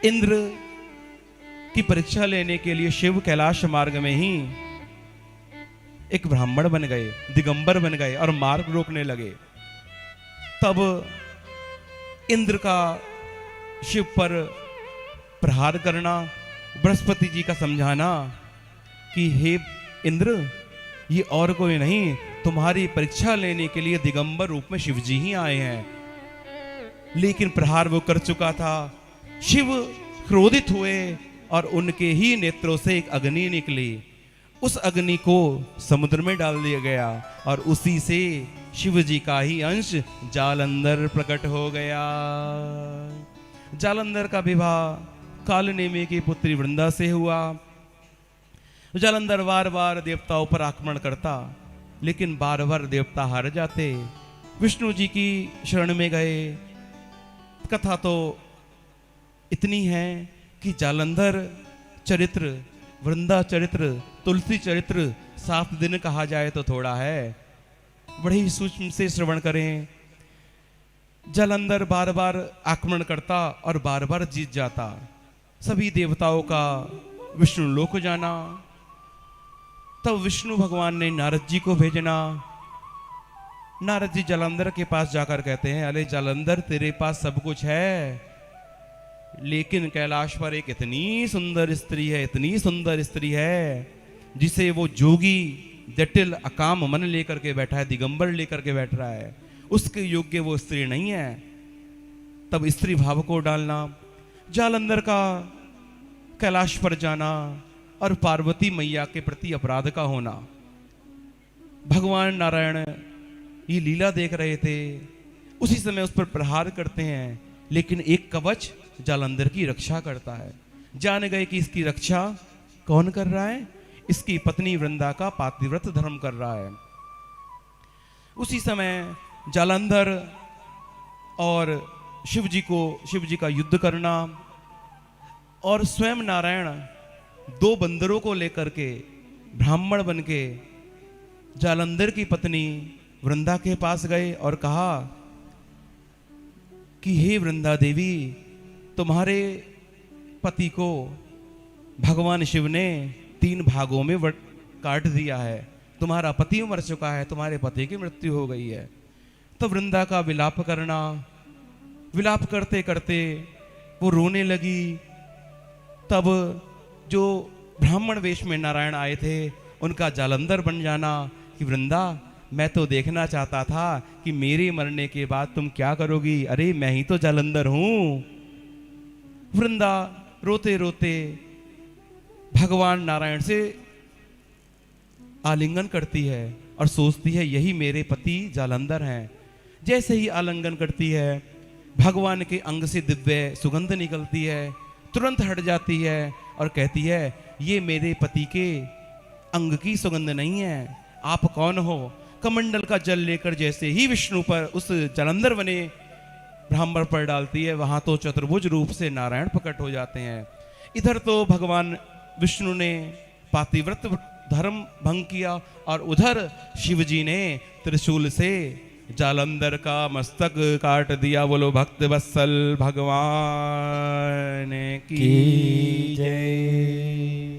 इंद्र की परीक्षा लेने के लिए शिव कैलाश मार्ग में ही एक ब्राह्मण बन गए, दिगंबर बन गए और मार्ग रोकने लगे। तब इंद्र का शिव पर प्रहार करना, बृहस्पति जी का समझाना कि हे इंद्र, ये और कोई नहीं, तुम्हारी परीक्षा लेने के लिए दिगंबर रूप में शिव जी ही आए हैं। लेकिन प्रहार वो कर चुका था। शिव क्रोधित हुए और उनके ही नेत्रों से एक अग्नि निकली। उस अग्नि को समुद्र में डाल दिया गया और उसी से शिव जी का ही अंश जालंधर प्रकट हो गया। जालंधर का विवाह कालनेमी की पुत्री वृंदा से हुआ। जालंधर बार बार देवताओं पर आक्रमण करता, लेकिन बार बार देवता हार जाते। विष्णु जी की शरण में गए। कथा तो इतनी है कि जालंधर चरित्र, वृंदा चरित्र, तुलसी चरित्र 7 दिन कहा जाए तो थोड़ा है। बड़े ही सूक्ष्म से श्रवण करें। जालंधर बार बार आक्रमण करता और बार बार जीत जाता। सभी देवताओं का विष्णु लोक जाना। तब विष्णु भगवान ने नारद जी को भेजना। नारद जी जालंधर के पास जाकर कहते हैं, अरे जालंधर, तेरे पास सब कुछ है, लेकिन कैलाश पर एक इतनी सुंदर स्त्री है, इतनी सुंदर स्त्री है, जिसे वो जोगी जटिल अकाम मन लेकर के बैठा है, दिगंबर लेकर के बैठ रहा है, उसके योग्य वो स्त्री नहीं है। तब स्त्री भाव को डालना, जालंधर का कैलाश पर जाना और पार्वती मैया के प्रति अपराध का होना। भगवान नारायण ये लीला देख रहे थे। उसी समय उस पर प्रहार करते हैं, लेकिन एक कवच जालंधर की रक्षा करता है। जान गए कि इसकी रक्षा कौन कर रहा है? इसकी पत्नी वृंदा का पातिव्रत धर्म कर रहा है। उसी समय जालंधर और शिव जी का युद्ध करना और स्वयं नारायण 2 बंदरों को लेकर के ब्राह्मण बन के जालंधर की पत्नी वृंदा के पास गए और कहा कि हे वृंदा देवी, तुम्हारे पति को भगवान शिव ने 3 भागों में काट दिया है। तुम्हारा पति मर चुका है, तुम्हारे पति की मृत्यु हो गई है। तो वृंदा का विलाप करना, विलाप करते करते वो रोने लगी। तब जो ब्राह्मण वेश में नारायण आए थे, उनका जालंधर बन जाना कि वृंदा, मैं तो देखना चाहता था कि मेरे मरने के बाद तुम क्या करोगी। अरे मैं ही तो जालंधर हूं। वृंदा रोते रोते भगवान नारायण से आलिंगन करती है और सोचती है यही मेरे पति जालंधर हैं। जैसे ही आलिंगन करती है, भगवान के अंग से दिव्य सुगंध निकलती है, तुरंत हट जाती है और कहती है ये मेरे पति के अंग की सुगंध नहीं है, आप कौन हो? कमंडल का जल लेकर जैसे ही विष्णु पर, उस जालंधर बने ब्राह्मण पर डालती है, वहां तो चतुर्भुज रूप से नारायण प्रकट हो जाते हैं। इधर तो भगवान विष्णु ने पातिव्रत धर्म भंग किया और उधर शिवजी ने त्रिशूल से जालंधर का मस्तक काट दिया। बोलो भक्त वत्सल भगवान की जय।